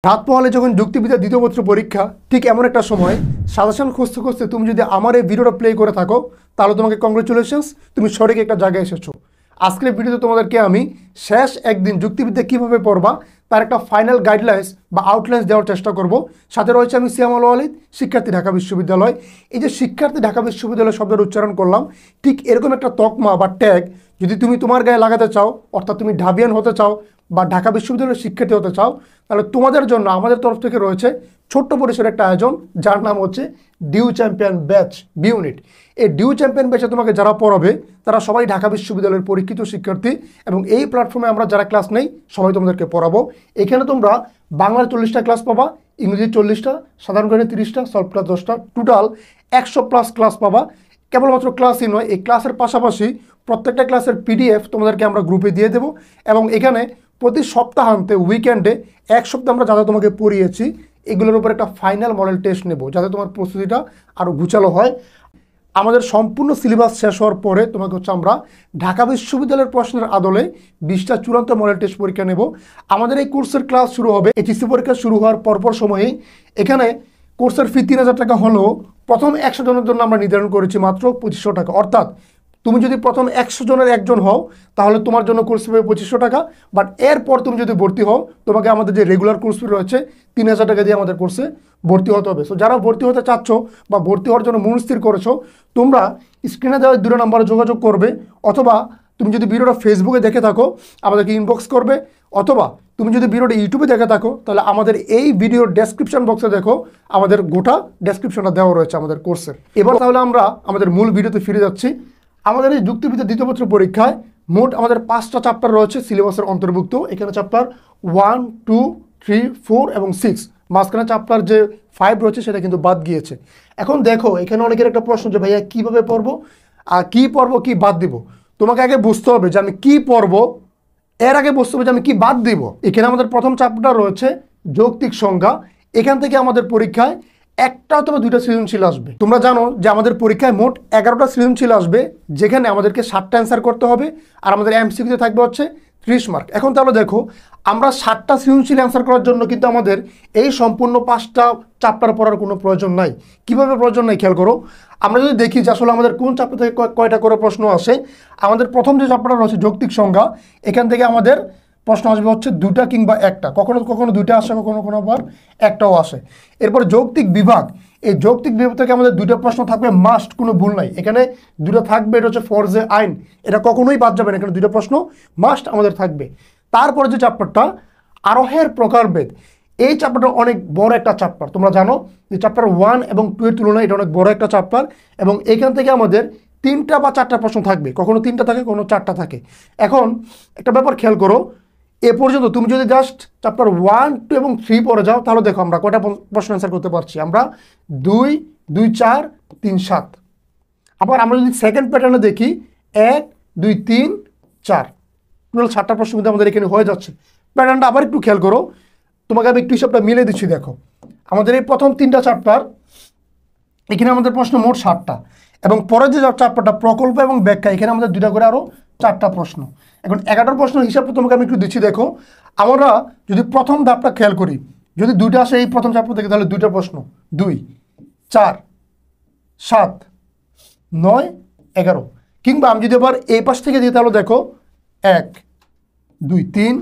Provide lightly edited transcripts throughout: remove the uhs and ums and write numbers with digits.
রাত পোহালে যখন যুক্তিবিদ্যার দ্বিতীয় বছর পরীক্ষা, ঠিক এমন একটা সময় সাজেশন খুঁজতে খুঁজতে তুমি যদি আমার এই ভিডিওটা প্লে করে থাকো, তাহলে তোমাকে কংগ্রেচুলেশনস, তুমি সঠিক একটা জায়গায় এসেছো। আজকের ভিডিওতে তোমাদেরকে আমি শেষ একদিন যুক্তিবিদ্যা কীভাবে পড়বা তার একটা ফাইনাল গাইডলাইন্স বা আউটলাইন্স দেওয়ার চেষ্টা করব। সাথে রয়েছে আমি সিয়াম আল ওয়ালিদ, শিক্ষার্থী ঢাকা বিশ্ববিদ্যালয়। এই যে শিক্ষার্থী ঢাকা বিশ্ববিদ্যালয় শব্দের উচ্চারণ করলাম, ঠিক এরকম একটা তকমা বা ট্যাগ যদি তুমি তোমার গায়ে লাগাতে চাও, অর্থাৎ তুমি ঢাবিয়ান হতে চাও বা ঢাকা বিশ্ববিদ্যালয়ের শিক্ষার্থী হতে চাও, তাহলে তোমাদের জন্য আমাদের তরফ থেকে রয়েছে ছোট্ট পরিসরে একটা আয়োজন, যার নাম হচ্ছে DU champion batch B unit. এই ডিউ চ্যাম্পিয়ন ব্যাচে তোমাকে যারা পড়াবে তারা সবাই ঢাকা বিশ্ববিদ্যালয়ের পরীক্ষিত শিক্ষার্থী, এবং এই প্ল্যাটফর্মে আমরা যারা ক্লাস নেই সবাই তোমাদেরকে পড়াবো। এখানে তোমরা বাংলার 40টা ক্লাস পাবা, ইংরেজি 40টা, সাধারণ জ্ঞানে 30টা, সলভ ক্লাস 10টা, টোটাল 100+ ক্লাস পাবা। কেবলমাত্র ক্লাসই নয়, এই ক্লাসের পাশাপাশি প্রত্যেকটা ক্লাসের পিডিএফ তোমাদেরকে আমরা গ্রুপে দিয়ে দেবো, এবং এখানে প্রতি সপ্তাহান্তে উইকেন্ডে এক সপ্তাহ আমরা যাতে তোমাকে পড়িয়েছি এগুলোর উপর একটা ফাইনাল মডেল টেস্ট নেব, যাতে তোমার প্রস্তুতিটা আরও গুছালো হয়। আমাদের সম্পূর্ণ সিলেবাস শেষ হওয়ার পরে তোমাকে হচ্ছে আমরা ঢাকা বিশ্ববিদ্যালয়ের প্রশ্নের আদলে 20টা চূড়ান্ত মডেল টেস্ট পরীক্ষা নেব। আমাদের এই কোর্সের ক্লাস শুরু হবে এইচএসসি পরীক্ষা শুরু হওয়ার পরপর সময়েই। এখানে কোর্সের ফি 3000 টাকা হলেও প্রথম 100 জনের জন্য আমরা নির্ধারণ করেছি মাত্র 2500 টাকা। অর্থাৎ তুমি যদি প্রথম 100 জনের একজন হও তাহলে তোমার জন্য কোর্স ফি 2500 টাকা, বাট এরপর তুমি যদি ভর্তি হও তোমাকে আমাদের যে রেগুলার কোর্স ফি রয়েছে 3000 টাকা দিয়ে আমাদের কোর্সে ভর্তি হতে হবে। সো যারা ভর্তি হতে চাচ্ছ বা ভর্তি হওয়ার জন্য মনস্থির করেছো, তোমরা স্ক্রিনে দেওয়া 2 নম্বরে যোগাযোগ করবে, অথবা তুমি যদি ভিডিওটা ফেসবুকে দেখে থাকো আমাদেরকে ইনবক্স করবে, অথবা তুমি যদি ভিডিওটা ইউটিউবে দেখে থাকো তাহলে আমাদের এই ভিডিওর ডেসক্রিপশন বক্সে দেখো, আমাদের গোটা ডেসক্রিপশনটা দেওয়া রয়েছে আমাদের কোর্সের। এবার তাহলে আমরা আমাদের মূল ভিডিওতে ফিরে যাচ্ছি। আমাদের এই যুক্তিবিদ্যা দ্বিতীয় বছর পরীক্ষায় মোট আমাদের 5টা চ্যাপ্টার রয়েছে সিলেবাসের অন্তর্ভুক্ত। এখানে চ্যাপ্টার 1, 2, 3, 4 এবং 6, মাঝখানে চ্যাপ্টার যে 5 রয়েছে সেটা কিন্তু বাদ গিয়েছে। এখন দেখো এখানে অনেকের একটা প্রশ্ন যে ভাইয়া কীভাবে পড়বো, আর কী পড়বো কী বাদ দিব। তোমাকে আগে বুঝতে হবে যে আমি কী পড়বো, এর আগে বুঝতে হবে যে আমি কী বাদ দিব। এখানে আমাদের প্রথম চ্যাপ্টার রয়েছে যৌক্তিক সংজ্ঞা। এখান থেকে আমাদের পরীক্ষায় 1টা অথবা 2টা সৃজনশীল আসবে। তোমরা জানো যে আমাদের পরীক্ষায় মোট 11টা সৃজনশীল আসবে, যেখানে আমাদেরকে 7টা অ্যান্সার করতে হবে, আর আমাদের এমসিকিউতে থাকবে হচ্ছে 30 মার্ক। এখন তাহলে দেখো আমরা 7টা সৃজনশীল অ্যান্সার করার জন্য কিন্তু আমাদের এই সম্পূর্ণ 5টা চ্যাপ্টার পড়ার কোনো প্রয়োজন নাই। কিভাবে প্রয়োজন নাই খেয়াল করো। আমরা যদি দেখি যে আসলে আমাদের কোন চ্যাপ্টার থেকে কয়টা করে প্রশ্ন আসে, আমাদের প্রথম যে চ্যাপ্টারটা রয়েছে যৌক্তিক সংজ্ঞা, এখান থেকে আমাদের প্রশ্ন আসবে হচ্ছে 2টা কিংবা 1টা, কখনো কখনো 2টা আসে, কখনো কোনো আবার 1টাও আসে। এরপর যৌক্তিক বিভাগ, এই যৌক্তিক বিভাগ থেকে আমাদের 2টা প্রশ্ন থাকবে মাস্ট, কোনো ভুল নাই। এখানে 2টা থাকবে, এটা হচ্ছে ফরজে আইন, এটা কখনোই বাদ যাবে না, এখানে 2টা প্রশ্ন মাস্ট আমাদের থাকবে। তারপরে যে চ্যাপ্টারটা আরোহের প্রকারভেদ, এই চ্যাপ্টারটা অনেক বড় একটা চ্যাপ্টার। তোমরা জানো যে চ্যাপ্টার 1 এবং 2 এর তুলনায় এটা অনেক বড় একটা চ্যাপ্টার, এবং এখান থেকে আমাদের 3টা বা 4টা প্রশ্ন থাকবে, কখনো 3টা থাকে, কখনো 4টা থাকে। এখন একটা ব্যাপার খেয়াল করো, এ পর্যন্ত তুমি যদি জাস্ট চ্যাপ্টার 1, 2 এবং 3 পড়ে যাও, তাহলে দেখো আমরা কয়টা প্রশ্ন অ্যান্সার করতে পারছি। আমরা 2, 2, 4, 3, 7। আবার আমরা যদি সেকেন্ড প্যাটার্নে দেখি 1, 2, 3, 4, টোটাল 7টা প্রশ্ন কিন্তু আমাদের এখানে হয়ে যাচ্ছে। প্যাটার্নটা আবার একটু খেয়াল করো, তোমাকে আমি একটু হিসাবটা মিলে দিচ্ছি। দেখো আমাদের এই প্রথম 3টা চ্যাপ্টার, এখানে আমাদের প্রশ্ন মোট 7টা, এবং পরের যে চ্যাপ্টারটা প্রকল্প এবং ব্যাখ্যা, এখানে আমাদের 2টা করে আরও 4টা প্রশ্ন। এখন 11টার প্রশ্নের হিসাবটা তোমাকে আমি একটু দিচ্ছি। দেখো আমরা যদি প্রথম ধাপটা খেয়াল করি, যদি 2টা আসে এই প্রথম চ্যাপ্টার থেকে, তাহলে 2টা প্রশ্ন 2, 4, 7, 9, 11। কিংবা আমি যদি আবার এই পাশ থেকে দিই, তাহলে দেখো 1, 2, 3,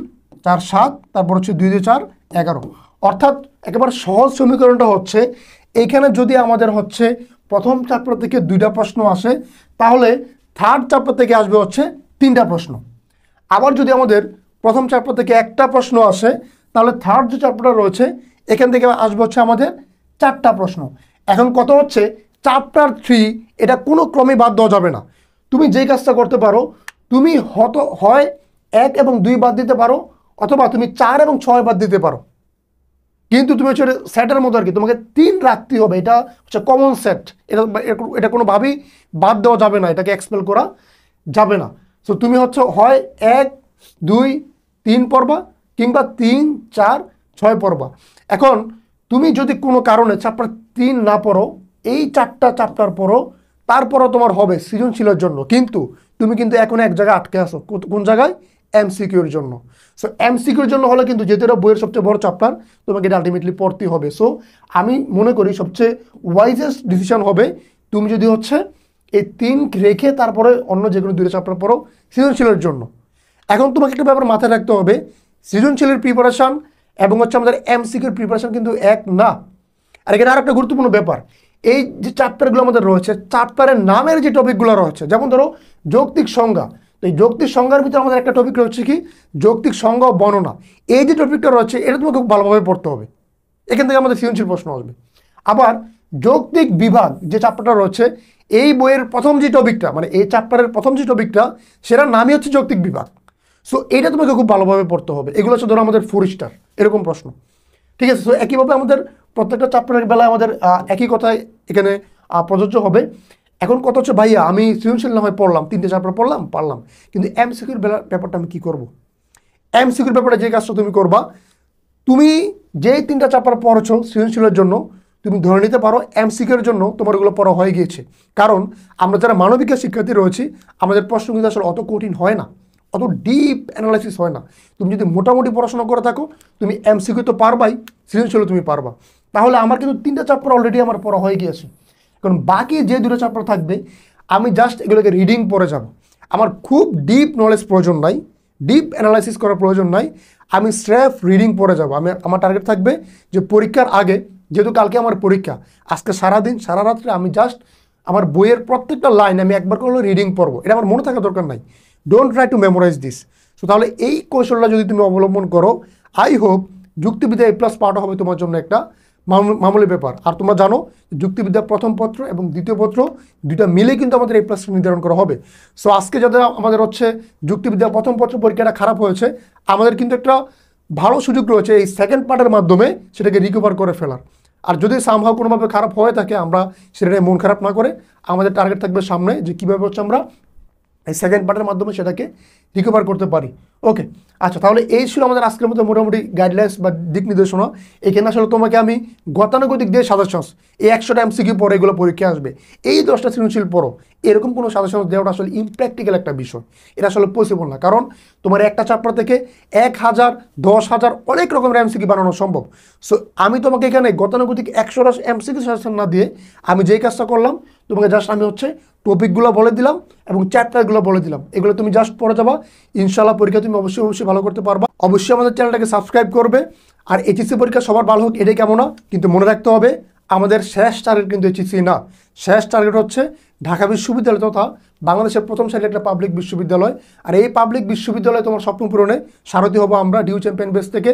4, 7, তারপর হচ্ছে 2, 2, 4, 11। অর্থাৎ একেবারে সহজ সমীকরণটা হচ্ছে, এইখানে যদি আমাদের হচ্ছে প্রথম চ্যাপ্টার থেকে 2টা প্রশ্ন আসে, তাহলে থার্ড চ্যাপ্টার থেকে আসবে হচ্ছে 3টা প্রশ্ন। আবার যদি আমাদের প্রথম চ্যাপ্টার থেকে 1টা প্রশ্ন আসে, তাহলে থার্ড যে চ্যাপ্টারটা রয়েছে এখান থেকে আসবে হচ্ছে আমাদের 4টা প্রশ্ন। এখন কত হচ্ছে চ্যাপ্টার 3, এটা কোনো ক্রমে বাদ দেওয়া যাবে না। তুমি যেই কাজটা করতে পারো, তুমি হয় 1 এবং 2 বাদ দিতে পারো, অথবা তুমি 4 এবং 6 বাদ দিতে পারো, কিন্তু তুমি হচ্ছে সেটের মতো আর কি তোমাকে 3 রাখতে হবে। এটা হচ্ছে কমন সেট, এটা কোনোভাবেই বাদ দেওয়া যাবে না, এটাকে এক্সপেল করা যাবে না। সো তুমি হচ্ছে হয় 1, 2, 3 পড়বা, কিংবা 3, 4, 6 পড়বা। এখন তুমি যদি কোনো কারণে চ্যাপ্টার 3 না পড়ো, এই 4টা চ্যাপ্টার পড়ো, তারপরও তোমার হবে সৃজনশীলের জন্য, কিন্তু তুমি কিন্তু এখন এক জায়গায় আটকে আসো। কোন জায়গায়? এমসিকিউর জন্য। সো এমসিকিউর জন্য হলে কিন্তু যেহেতু এটা বইয়ের সবচেয়ে বড় চ্যাপ্টার, তোমাকে এটা আলটিমেটলি পড়তেই হবে। সো আমি মনে করি সবচেয়ে ওয়াইজেস্ট ডিসিশন হবে তুমি যদি হচ্ছে এই 3 রেখে তারপরে অন্য যে কোনো 2টা চ্যাপ্টার পড়ো সৃজনশীলের জন্য। এখন তোমাকে একটা ব্যাপার মাথায় রাখতে হবে, সৃজনশীলের প্রিপারেশান এবং হচ্ছে আমাদের এমসিকিউর প্রিপারেশান কিন্তু এক না। আর এখানে আর একটা গুরুত্বপূর্ণ ব্যাপার, এই যে চ্যাপ্টারগুলো আমাদের রয়েছে, চ্যাপ্টারের নামের যে টপিকগুলো রয়েছে, যেমন ধরো যৌক্তিক সংজ্ঞা, তো এই যৌক্তিক সংজ্ঞার ভিতরে আমাদের একটা টপিক রয়েছে কি যৌক্তিক সংজ্ঞা ও বর্ণনা। এই যে টপিকটা রয়েছে এটা তোমাকে খুব ভালোভাবে পড়তে হবে, এখান থেকে আমাদের সৃজনশীল প্রশ্ন আসবে। আবার যৌক্তিক বিভাগ যে চ্যাপ্টারটা রয়েছে, এই বইয়ের প্রথম যে টপিকটা, মানে এই চ্যাপ্টারের প্রথম যে টপিকটা, সেটার নামই হচ্ছে যৌক্তিক বিভাগ। সো এটা তোমাকে খুব ভালোভাবে পড়তে হবে। এগুলো হচ্ছে ধরো আমাদের 4 স্টার এরকম প্রশ্ন, ঠিক আছে। সো একইভাবে আমাদের প্রত্যেকটা চ্যাপ্টারের বেলায় আমাদের একই কথাই এখানে প্রযোজ্য হবে। এখন কথা হচ্ছে ভাইয়া আমি সৃজনশীল না হয় পড়লাম, 3টে চ্যাপ্টার পারলাম, কিন্তু এমসিকিউর ব্যাপারটা আমি কী করবো? এমসিকিউর ব্যাপারে যে কাজটা তুমি করবা, তুমি যেই 3টা চ্যাপ্টার পড়ছো সৃজনশীলের জন্য, তুমি ধরে নিতে পারো এমসিকিউর জন্য তোমার এগুলো পড়া হয়ে গিয়েছে। কারণ আমরা যারা মানবিকের শিক্ষার্থী রয়েছি, আমাদের প্রশ্ন কিন্তু আসলে অত কঠিন হয় না, অত ডিপ অ্যানালাইসিস হয় না। তুমি যদি মোটামুটি পড়াশোনা করে থাকো, তুমি এমসিকিউ তো পারবাই, সৃজনশীল তুমি পারবা। তাহলে আমার কিন্তু 3টা চ্যাপ্টার অলরেডি আমার পড়া হয়ে গিয়েছে। কারণ বাকি যে 2টা চ্যাপ্টার থাকবে, আমি জাস্ট এগুলোকে রিডিং পড়ে যাব। আমার খুব ডিপ নলেজ প্রয়োজন নাই, ডিপ অ্যানালাইসিস করার প্রয়োজন নাই, আমি স্রেফ রিডিং পড়ে যাব। আমার টার্গেট থাকবে যে পরীক্ষার আগে, যেহেতু কালকে আমার পরীক্ষা, আজকে সারাদিন সারা রাত্রে আমি জাস্ট আমার বইয়ের প্রত্যেকটা লাইন আমি একবার করে রিডিং পড়বো। এটা আমার মনে থাকার দরকার নাই। Don't try to memorize this. So তাহলে এই কৌশলটা যদি তুমি অবলম্বন করো, আই হোপ যুক্তিবিদ্যা A+ পাওয়াটা হবে তোমার জন্য একটা মামুলি ব্যাপার। আর তোমরা জানো যুক্তিবিদ্যার প্রথম পত্র এবং দ্বিতীয় পত্র দুইটা মিলে কিন্তু আমাদের A+ নির্ধারণ করা হবে। সো আজকে যাদের আমাদের হচ্ছে যুক্তিবিদ্যার প্রথম পত্র পরীক্ষাটা খারাপ হয়েছে, আমাদের কিন্তু একটা ভালো সুযোগ রয়েছে এই সেকেন্ড পার্টের মাধ্যমে সেটাকে রিকভার করে ফেলার। আর যদি সামহাও কোনোভাবে খারাপ হয়ে থাকে, আমরা সেটা নিয়ে মন খারাপ না করে আমাদের টার্গেট থাকবে সামনে যে কীভাবে হচ্ছে আমরা এই সেকেন্ড পার্টের মাধ্যমে সেটাকে রিকভার করতে পারি। ওকে, আচ্ছা, তাহলে এই ছিল আমাদের আজকের মধ্যে মোটামুটি গাইডলাইন্স বা দিক নির্দেশনা। এখানে আসলে তোমাকে আমি গতানুগতিক দিয়ে সাজেশনস, এই 100টা এমসিকিউ পড়ে এগুলো পরীক্ষা আসবে, এই 10টা সৃজনশীল পড়ো, এরকম কোনো সাজেশন দেওয়াটা আসলে ইমপ্র্যাকটিক্যাল একটা বিষয়। এটা আসলে পসিবল না, কারণ তোমার একটা চ্যাপ্টার থেকে 1000, 10,000 অনেক রকমের এমসিকিউ বানানো সম্ভব। সো আমি তোমাকে এখানে গতানুগতিক 100টা এমসিকিউ সাজেশন না দিয়ে আমি যেই কাজটা করলাম, তোমাকে জাস্ট আমি হচ্ছে টপিকগুলো বলে দিলাম এবং চ্যাপ্টারগুলো বলে দিলাম, এগুলো তুমি জাস্ট পড়ে যাবা। ইনশাআল্লাহ পরীক্ষা তুমি অবশ্যই ভালো করতে পারবা। অবশ্যই আমাদের চ্যানেলটাকে সাবস্ক্রাইব করবে। আর এইচএসসি পরীক্ষা সবার ভালো হোক এটাই কেমন না, কিন্তু মনে রাখতে হবে আমাদের শেষ টার্গেট কিন্তু এইচএসসি না, শেষ টার্গেট হচ্ছে ঢাকা বিশ্ববিদ্যালয় তথা বাংলাদেশের প্রথম সারির একটা পাবলিক বিশ্ববিদ্যালয়। আর এই পাবলিক বিশ্ববিদ্যালয়ে তোমার স্বপ্ন পূরণে সারথি হবো আমরা ডিউ চ্যাম্পিয়ন বেস থেকে।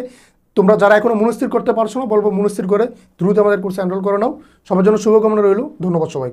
তোমরা যারা এখনো মনস্থির করতে পারছো না, বলবো মনস্থির করে দ্রুত আমাদের কোর্সে এনরোল করে নাও। সবার জন্য শুভকামনা রইল। ধন্যবাদ সবাই।